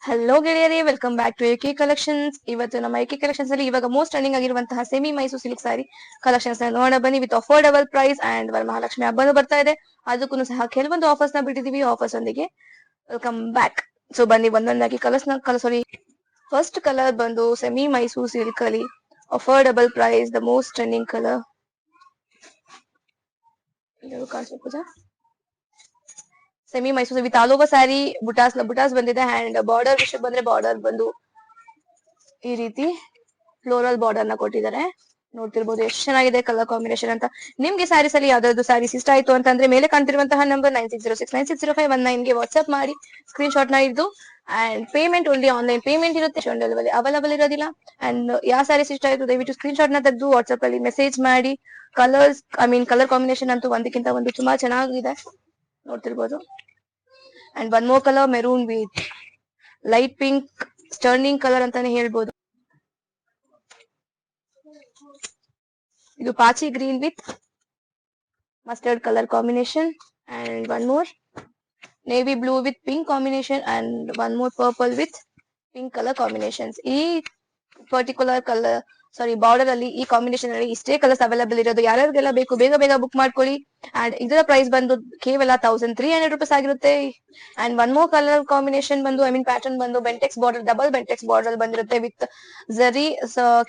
Hello ಗೆಳೆಯರೇ, welcome back to AK collections. ಇವತ್ತು ನಮ್ಮ ಎಕೆ ಕಲೆಕ್ಷನ್ಸ್ ಅಲ್ಲಿ ಇವಾಗ ಮೋಸ್ಟ್ ಟ್ರೆಂಡಿಂಗ್ ಆಗಿರುವಂತಹ semi Mysore silk sari collections ನೋಡೋಣ ಬನ್ನಿ. With affordable price and Varamahalakshmi ಹಬ್ಬನು ಬರ್ತಾ ಇದೆ, ಅದಕ್ಕೂ ಸಹ ಕೆಲವೊಂದು ಆಫರ್ಸ್ ನ ಬಿಟ್ಟಿದೀವಿ. ಆಫರ್ಸ್ ಒಂದಿಗೆ ವೆಲ್ಕಮ್ ಬ್ಯಾಕ್. ಸೊ ಬನ್ನಿ ಒಂದೊಂದಾಗಿ ಸಾರಿ ಫಸ್ಟ್ ಕಲರ್ ಬಂದು ಸೆಮಿ ಮೈಸೂರು ಸಿಲ್ಕ್ ಅಲ್ಲಿ affordable price, the most trending colour. Pooja semi Mysore with all over sari ಬುಟಾಸ್ ಬಂದಿದೆ. ಅಂಡ್ ಬಾರ್ಡರ್ ವಿಷಯ ಬಂದ್ರೆ ಬಾರ್ಡರ್ ಬಂದು ಈ ರೀತಿ ಫ್ಲೋರಲ್ ಬಾರ್ಡರ್ ನ ಕೊಟ್ಟಿದ್ದಾರೆ. ನೋಡ್ತಿರ್ಬೋದು ಎಷ್ಟು ಚೆನ್ನಾಗಿದೆ ಕಲರ್ ಕಾಂಬಿನೇಷನ್ ಅಂತ. ನಿಮ್ಗೆ ಸ್ಯಾರೀಸ್ ಅಲ್ಲಿ ಯಾವ್ದಾದ್ರು ಸ್ಯಾರೀಸ್ ಇಷ್ಟ ಆಯ್ತು ಅಂತಂದ್ರೆ ಮೇಲೆ ಕಾಣ್ತಿರುವಂತಹ ನಂಬರ್ 9606960519 ಗೆ ವಾಟ್ಸ್ಆಪ್ ಮಾಡಿ ಸ್ಕ್ರೀನ್ ಶಾಟ್ ನ ಇದ್ದು. And payment only online payment ಇರುತ್ತೆ, ಡೆಲಿವರಿ ಅವೈಲೇಬಲ್ ಇರೋದಿಲ್ಲ. ಅಂಡ್ ಯಾವ ಸ್ಯಾರೀಸ್ ಇಷ್ಟ ಆಯ್ತು ದಯವಿಟ್ಟು ಸ್ಕ್ರೀನ್ ಶಾಟ್ ನ ತೆಗೆದು ವಾಟ್ಸ್ಆಪ್ ಅಲ್ಲಿ ಮೆಸೇಜ್ ಮಾಡಿ. ಕಲರ್ ಕಾಂಬಿನೇಷನ್ ಅಂತೂ ಒಂದಕ್ಕಿಂತ ಒಂದು ತುಂಬಾ ಚೆನ್ನಾಗಿದೆ, ನೋಡ್ತಿರ್ಬೋದು. And one more colour maroon with light pink, stunning colour ಅಂತಾನೆ ಹೇಳ್ಬೋದು. ಇದು ಪಾಚಿ green with mustard colour combination. And one more navy blue with pink combination. And one more purple with pink colour combinations. ಈ particular colour border ಅಲ್ಲಿ ಈ combination ಅಲ್ಲಿ ಇಷ್ಟೇ colours available ಇರೋದು. ಯಾರ್ಯಾರಿಗೆಲ್ಲ ಬೇಕು ಬೇಗ ಬೇಗ ಬುಕ್ ಮಾಡ್ಕೊಳ್ಳಿ. ಅಂಡ್ ಇದರ ಪ್ರೈಸ್ ಬಂದು ಕೇವಲ 1300 ರೂಪೀಸ್ ಆಗಿರುತ್ತೆ. And one more colour combination ಬಂದು ಪ್ಯಾಟರ್ನ್ ಬಂದು Bentex border, double Bentex border ಬಂದಿರುತ್ತೆ ವಿತ್ ಜರಿ.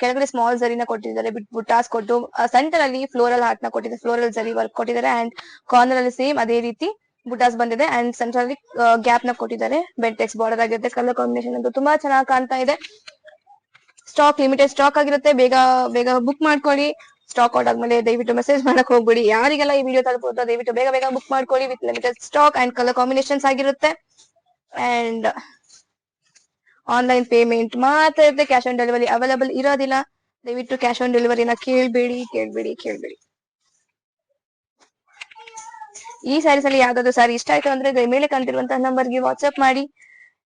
ಕೆಳಗಡೆ ಸ್ಮಾಲ್ ಜರಿನ ಕೊಟ್ಟಿದ್ದಾರೆ, ಬುಟ್ಟಾಸ್ ಕೊಟ್ಟು ಸೆಂಟರ್ ಅಲ್ಲಿ ಫ್ಲೋರಲ್ ಹಾರ್ಟ್ ನ ಕೊಟ್ಟಿದ್ದಾರೆ, ಫ್ಲೋರಲ್ ಜರಿ ವರ್ಕ್ ಕೊಟ್ಟಿದ್ದಾರೆ. ಅಂಡ್ ಕಾರ್ನರ್ ಅಲ್ಲಿ ಸೇಮ್ ಅದೇ ರೀತಿ ಬುಟಾಸ್ ಬಂದಿದೆ. ಅಂಡ್ ಸೆಂಟರ್ ಅಲ್ಲಿ ಗ್ಯಾಪ್ ನ ಕೊಟ್ಟಿದ್ದಾರೆ. ಬೆಂಟೆಕ್ಸ್ ಬಾರ್ಡರ್ ಆಗಿರುತ್ತೆ. ಕಲರ್ ಕಾಂಬಿನೇಷನ್ ಅಂತೂ ತುಂಬಾ ಚೆನ್ನಾಗಿ ಕಾಣ್ತಾ ಇದೆ. ಸ್ಟಾಕ್ ಲಿಮಿಟೆಡ್ ಸ್ಟಾಕ್ ಆಗಿರುತ್ತೆ, ಬೇಗ ಬೇಗ ಬುಕ್ ಮಾಡ್ಕೊಳ್ಳಿ. ಸ್ಟಾಕ್ ಔಟ್ ಆದ್ಮೇಲೆ ದಯವಿಟ್ಟು ಮೆಸೇಜ್ ಮಾಡಕ್ ಹೋಗ್ಬಿಡಿ. ಯಾರಿಗೆಲ್ಲ ಈ ವಿಡಿಯೋ ತಲುಪುತ್ತೋ ದಯವಿಟ್ಟು ಬೇಗ ಬೇಗ ಬುಕ್ ಮಾಡ್ಕೊಳ್ಳಿ. With limited stock and colour combinations ಆಗಿರುತ್ತೆ. ಅಂಡ್ ಆನ್ಲೈನ್ ಪೇಮೆಂಟ್ ಮಾತ್ರ ಇರುತ್ತೆ, ಕ್ಯಾಶ್ ಆನ್ ಡೆಲಿವರಿ ಅವೈಲೇಬಲ್ ಇರೋದಿಲ್ಲ. ದಯವಿಟ್ಟು ಕ್ಯಾಶ್ ಆನ್ ಡೆಲಿವರಿನ ಕೇಳ್ಬೇಡಿ. ಈ ಸ್ಯಾರೀಸ್ ಅಲ್ಲಿ ಯಾವ್ದಾದ್ರು ಸ್ಯಾರಿ ಇಷ್ಟ ಆಯ್ತು ಅಂದ್ರೆ ಮೇಲೆ ಕಾಣ್ತಿರುವಂತಹ ನಂಬರ್ಗೆ ವಾಟ್ಸ್ಆಪ್ ಮಾಡಿ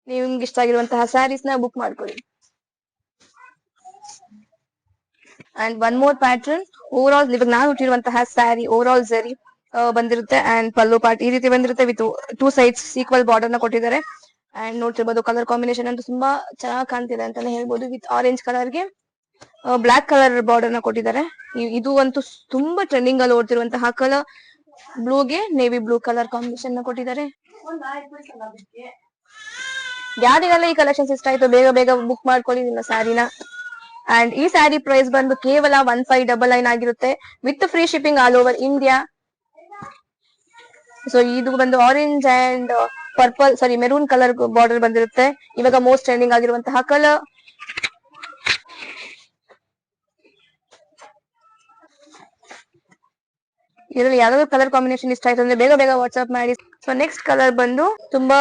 ನಿಮ್ಗೆ ಇಷ್ಟ ಆಗಿರುವಂತಹ ಸ್ಯಾರೀಸ್ ನ ಬುಕ್ ಮಾಡ್ಕೊಳ್ಳಿ. And one more pattern over all ಇವಾಗ ನಾನು ಹುಟ್ಟಿರುವಂತಹ ಸ್ಯಾರಿ ಓವರ್ ಆಲ್ ಸರಿ ಬಂದಿರುತ್ತೆ. ಅಂಡ್ ಪಲ್ಲು ಪಾರ್ಟ್ ಈ ರೀತಿ ಬಂದಿರುತ್ತೆ ವಿತ್ 2 ಸೈಡ್ಸ್ ಈಕ್ವಲ್ ಬಾರ್ಡರ್ ನ ಕೊಟ್ಟಿದ್ದಾರೆ. ಅಂಡ್ ನೋಡ್ತಿರ್ಬೋದು ಕಲರ್ ಕಾಂಬಿನೇಷನ್ ಅಂತೂ ತುಂಬಾ ಚೆನ್ನಾಗಿ ಕಾಣ್ತಿದೆ ಅಂತಾನೆ ಹೇಳ್ಬೋದು. ವಿತ್ ಆರೆಂಜ್ ಕಲರ್ ಗೆ ಬ್ಲಾಕ್ ಕಲರ್ ಬಾರ್ಡರ್ ನ ಕೊಟ್ಟಿದ್ದಾರೆ. ಇದು ಅಂತೂ ತುಂಬಾ ಟ್ರೆಂಡಿಂಗ್ ಅಲ್ಲಿ ಓಡ್ತಿರುವಂತಹ ಕಲರ್. ಬ್ಲೂಗೆ ನೇವಿ ಬ್ಲೂ ಕಲರ್ ಕಾಂಬಿನೇಷನ್ ನ ಕೊಟ್ಟಿದ್ದಾರೆ. ಯಾರಿಗೆಲ್ಲ ಈ ಕಲೆಕ್ಷನ್ಸ್ ಇಷ್ಟ ಆಯ್ತು ಬೇಗ ಬೇಗ ಬುಕ್ ಮಾಡ್ಕೊಳ್ಳಿ ನಿಮ್ಮ ಸ್ಯಾರಿನ. ಅಂಡ್ ಈ ಸ್ಯಾರಿ ಪ್ರೈಸ್ ಬಂದು ಕೇವಲ 1599 ಆಗಿರುತ್ತೆ with free shipping all over India. So ಇದು ಬಂದು orange and maroon colour border ಬಂದಿರುತ್ತೆ. ಇವಾಗ ಮೋಸ್ಟ್ ಟ್ರೆಂಡಿಂಗ್ ಆಗಿರುವಂತಹ ಕಲರ್. ಇದರಲ್ಲಿ ಯಾವ್ದಾದ್ರು ಕಲರ್ ಕಾಂಬಿನೇಷನ್ ಇಷ್ಟ ಆಯ್ತು ಅಂದ್ರೆ ಬೇಗ ಬೇಗ ವಾಟ್ಸ್ಆಪ್ ಮಾಡಿ. ಸೊ ನೆಕ್ಸ್ಟ್ ಕಲರ್ ಬಂದು ತುಂಬಾ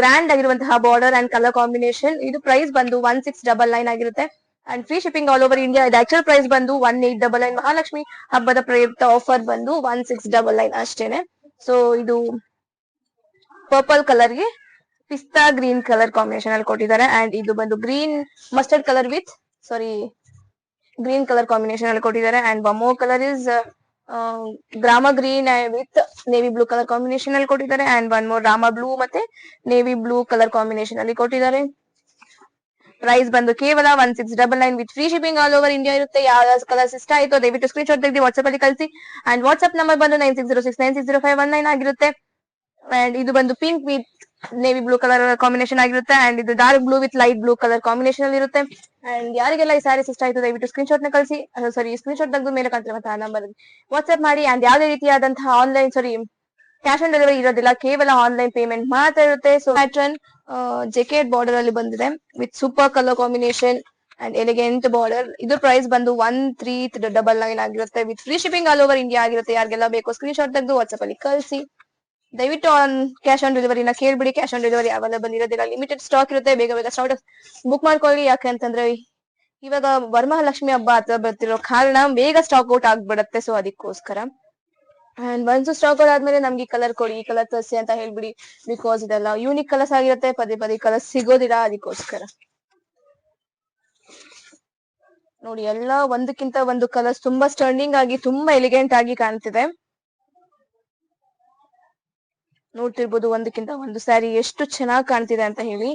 ಗ್ರ್ಯಾಂಡ್ ಆಗಿರುವಂತಹ ಬಾರ್ಡರ್ ಅಂಡ್ ಕಲರ್ ಕಾಂಬಿನೇಷನ್. ಇದು ಪ್ರೈಸ್ ಬಂದು 1699 ಆಗಿರುತ್ತೆ. And free shipping all over India. ಇದು ಆಕ್ಚುಲ್ ಪ್ರೈಸ್ ಬಂದು 1899. ಮಹಾಲಕ್ಷ್ಮಿ ಹಬ್ಬದ ಪ್ರಯುಕ್ತ ಆಫರ್ ಬಂದು 1699 ಅಷ್ಟೇನೆ. ಸೊ ಇದು ಪರ್ಪಲ್ ಕಲರ್ ಗೆ ಪಿಸ್ತಾ ಗ್ರೀನ್ ಕಲರ್ ಕಾಂಬಿನೇಷನ್ ಅಲ್ಲಿ ಕೊಟ್ಟಿದ್ದಾರೆ. ಅಂಡ್ ಇದು ಬಂದು mustard colour with green colour combination ಅಲ್ಲಿ ಕೊಟ್ಟಿದ್ದಾರೆ. ಅಂಡ್ ಬಮೋ colour is Rama green with navy blue colour combination ಅಲ್ಲಿ ಕೊಟ್ಟಿದ್ದಾರೆ. And one more Rama blue ಮತ್ತೆ ನೇವಿ ಬ್ಲೂ ಕಲರ್ ಕಾಂಬಿನೇಷನ್ ಅಲ್ಲಿ ಕೊಟ್ಟಿದ್ದಾರೆ. ಪ್ರೈಸ್ ಬಂದು ಕೇವಲ 1699 with free shipping all over India ಇರುತ್ತೆ. ಯಾವ ಕಲರ್ಸ್ ಇಷ್ಟ ಆಯ್ತು ದಯವಿಟ್ಟು ಸ್ಕ್ರೀನ್ ಶಾಟ್ ತೆಗೆದು ವಾಟ್ಸ್ಆಪ್ ಅಲ್ಲಿ ಕಳಿಸಿ. ಅಂಡ್ ವಾಟ್ಸ್ಆಪ್ ನಂಬರ್ ಬಂದು 9606960519 ಅಂಡ್ ಇದು ಬಂದು pink with navy blue colour combination ಆಗಿರುತ್ತೆ. ಅಂಡ್ ಇದು dark blue with light blue colour combination ಅಲ್ಲಿ ಇರುತ್ತೆ. ಅಂಡ್ ಯಾರಿಗೆಲ್ಲ ಈ ಸ್ಯಾರೀಸ್ ಇಷ್ಟ ಆಯ್ತು ದಯವಿಟ್ಟು ಸ್ಕ್ರೀನ್ ಶಾಟ್ ನ ಕಳಿಸಿ. ಸ್ಕ್ರೀನ್ ಶಾಟ್ ತೆಗೆದು ಮೇಲೆ ಕಾಣ್ತಿರುವಂತಹ ನಂಬರ್ ವಾಟ್ಸ್ಆಪ್ ಮಾಡಿ. ಅಂಡ್ ಯಾವುದೇ ರೀತಿಯಾದಂತಹ ಆನ್ಲೈನ್ ಕ್ಯಾಶ್ ಆನ್ ಡೆಲಿವರಿ ಇರೋದಿಲ್ಲ, ಕೇವಲ ಆನ್ಲೈನ್ ಪೇಮೆಂಟ್ ಮಾತ್ರ ಇರುತ್ತೆ. ಸೊ ಪ್ಯಾಟರ್ನ್ ಜೆಕೆಟ್ ಬಾರ್ಡರ್ ಅಲ್ಲಿ ಬಂದಿದೆ with super colour combination and elegant border. ಇದು ಪ್ರೈಸ್ ಬಂದು 1399 ಆಗಿರುತ್ತೆ with free shipping all over India ಆಗಿರುತ್ತೆ. ಯಾರಿಗೆಲ್ಲ ಬೇಕು ಸ್ಕ್ರೀನ್ ಶಾಟ್ ತೆಗೆದು ವಾಟ್ಸ್ಆಪ್ ಅಲ್ಲಿ ಕಳಿಸಿ. ದಯವಿಟ್ಟು ಕ್ಯಾಶ್ ಆನ್ ಡೆಲಿವರಿನ ಕೇಳ್ಬಿಡಿ, ಕ್ಯಾಶ್ ಆನ್ ಡೆಲಿವರಿ ಅವೈಲೇಬಲ್ ಇರೋದಿಲ್ಲ, ಲಿಮಿಟೆಡ್ ಸ್ಟಾಕ್ ಇರುತ್ತೆ. ಬೇಗ ಬೇಗ ಸ್ಟಾಕ್ ಬುಕ್ ಮಾಡ್ಕೊಳ್ಳಿ. ಯಾಕಂತಂದ್ರೆ ಇವಾಗ ವರಮಹಾಲಕ್ಷ್ಮಿ ಹಬ್ಬ ಹತ್ರ ಬರ್ತಿರೋ ಕಾರಣ ಬೇಗ ಸ್ಟಾಕ್ ಔಟ್ ಆಗ್ಬಿಡತ್ತೆ. ಸೊ ಅದಕ್ಕೋಸ್ಕರ. ಅಂಡ್ ಒನ್ಸ್ ಸ್ಟಾಕ್ ಔಟ್ ಆದ್ಮೇಲೆ ನಮ್ಗೆ ಕಲರ್ ಕೊಡಿ, ಈ ಕಲರ್ ತರಿಸಿ ಅಂತ ಹೇಳ್ಬಿಡಿ. ಬಿಕಾಸ್ ಇದೆಲ್ಲ ಯೂನಿಕ್ ಕಲರ್ಸ್ ಆಗಿರುತ್ತೆ, ಪದೇ ಪದೇ ಕಲರ್ಸ್ ಸಿಗೋದಿಲ್ಲ, ಅದಕ್ಕೋಸ್ಕರ. ನೋಡಿ ಎಲ್ಲ ಒಂದಕ್ಕಿಂತ ಒಂದು ಕಲರ್ಸ್ ತುಂಬಾ ಸ್ಟರ್ನಿಂಗ್ ಆಗಿ ತುಂಬಾ ಎಲಿಗೆಂಟ್ ಆಗಿ ಕಾಣ್ತಿದೆ. ನೋಡ್ತಿರ್ಬೋದು ಒಂದಕ್ಕಿಂತ ಒಂದು ಸ್ಯಾರಿ ಎಷ್ಟು ಚೆನ್ನಾಗಿ ಕಾಣ್ತಿದೆ ಅಂತ ಹೇಳಿ.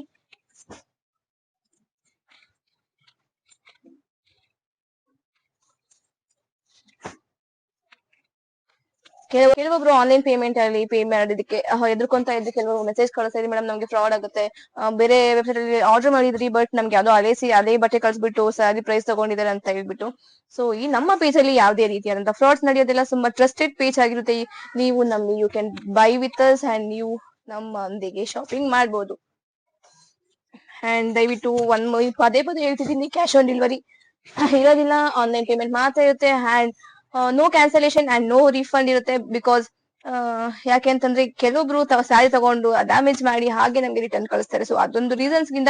ಕೆಲವೊಬ್ರು ಆನ್ಲೈನ್ ಪೇಮೆಂಟ್ ಅಲ್ಲಿ ಪೇ ಮಾಡೋದಕ್ಕೆ ಎದ್ಕೊಂತ ಇದ್ದು ಕೆಲವರು ಮೆಸೇಜ್ ಕಳಿಸ್ತಾ ಮೇಡಮ್ ನಮ್ಗೆ ಫ್ರಾಡ್ ಆಗುತ್ತೆ, ಬೇರೆ ವೆಬ್ಸೈಟ್ ಅಲ್ಲಿ ಆರ್ಡರ್ ಮಾಡಿದ್ರಿ ಬಟ್ ನಮ್ಗೆ ಯಾವ್ದೋ ಅದೇ ಬಟ್ಟೆ ಕಳ್ಸ್ಬಿಟ್ಟು ಸ್ಯಾರಿ ಪ್ರೈಸ್ ತಗೊಂಡಿದ್ದಾರೆ ಅಂತ ಹೇಳ್ಬಿಟ್ಟು. ಸೊ ಈ ನಮ್ಮ ಪೇಜ್ ಅಲ್ಲಿ ಯಾವುದೇ ರೀತಿಯಾದಂತಹ ಫ್ರಾಡ್ಸ್ ನಡೆಯೋದಿಲ್ಲ. ತುಂಬಾ ಟ್ರಸ್ಟೆಡ್ ಪೇಜ್ ಆಗಿರುತ್ತೆ. ನೀವು ನಮ್ಗೆ you can buy with us and ನೀವು ನಮ್ಮೊಂದಿಗೆ ಶಾಪಿಂಗ್ ಮಾಡ್ಬೋದು. ಅಂಡ್ ದಯವಿಟ್ಟು ಪದೇ ಪದೇ ಹೇಳ್ತಿದ್ದೀನಿ, ಕ್ಯಾಶ್ ಆನ್ ಡೆಲಿವರಿ ಇರೋದಿಲ್ಲ, ಆನ್ಲೈನ್ ಪೇಮೆಂಟ್ ಮಾತ್ರ ಇರುತ್ತೆ. And no cancellation and no refund ಇರುತ್ತೆ. ಬಿಕಾಸ್ ಯಾಕೆ ಅಂತಂದ್ರೆ ಕೆಲವೊಬ್ರು ಸ್ಯಾರಿ ತಗೊಂಡು ಡ್ಯಾಮೇಜ್ ಮಾಡಿ ಹಾಗೆ ನಮ್ಗೆ ರಿಟರ್ನ್ ಕಳಿಸ್ತಾರೆ. ಸೊ ಅದೊಂದು ರೀಸನ್ಸ್ ಗಿಂತ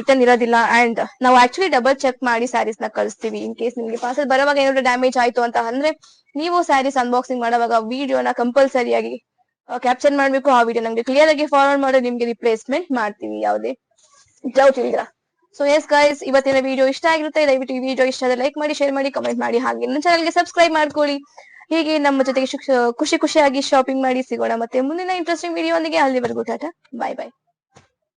ರಿಟರ್ನ್ ಇರೋದಿಲ್ಲ. ಅಂಡ್ ನಾವು ಆಕ್ಚುಲಿ ಡಬಲ್ ಚೆಕ್ ಮಾಡಿ ಸ್ಯಾರೀಸ್ ನ ಕಳಿಸ್ತೀವಿ. ಇನ್ ಕೇಸ್ ನಿಮ್ಗೆ ಪಾರ್ಸಲ್ ಬರುವಾಗ ಏನಾದ್ರು ಡ್ಯಾಮೇಜ್ ಆಯ್ತು ಅಂತ ಅಂದ್ರೆ ನೀವು ಸ್ಯಾರೀಸ್ ಅನ್ಬಾಕ್ಸಿಂಗ್ ಮಾಡುವಾಗ ವಿಡಿಯೋನ ಕಂಪಲ್ಸರಿಯಾಗಿ ಕ್ಯಾಪ್ಚರ್ ಮಾಡ್ಬೇಕು. ಆ ವಿಡಿಯೋ ನಮ್ಗೆ ಕ್ಲಿಯರ್ ಆಗಿ ಫಾರ್ವರ್ಡ್ ಮಾಡಿ ನಿಮ್ಗೆ ರಿಪ್ಲೇಸ್ಮೆಂಟ್ ಮಾಡ್ತೀವಿ, ಯಾವುದೇ ಡೌಟ್ ಇಲ್ದಿರ. ಸೊ ಎಸ್ ಗೈಸ್, ಇವತ್ತಿನ ವಿಡಿಯೋ ಇಷ್ಟ ಆಗಿರುತ್ತೆ. ದಯವಿಟ್ಟು ಈ ವಿಡಿಯೋ ಇಷ್ಟ ಆದ್ರೆ ಲೈಕ್ ಮಾಡಿ, ಶೇರ್ ಮಾಡಿ, ಕಮೆಂಟ್ ಮಾಡಿ, ಹಾಗೆ ನನ್ನ ಚಾನಲ್ಗೆ ಸಬ್ಸ್ಕ್ರೈಬ್ ಮಾಡ್ಕೊಳ್ಳಿ. ಹೀಗೆ ನಮ್ಮ ಜೊತೆಗೆ ಖುಷಿಯಾಗಿ ಶಾಪಿಂಗ್ ಮಾಡಿ. ಸಿಗೋಣ ಮತ್ತೆ ಮುಂದಿನ ಇಂಟ್ರೆಸ್ಟಿಂಗ್ ವಿಡಿಯೋ ಒಂದಿಗೆ. ಅಲ್ಲಿವರೆಗೂ ಟಾಟಾ, ಬೈ ಬೈ.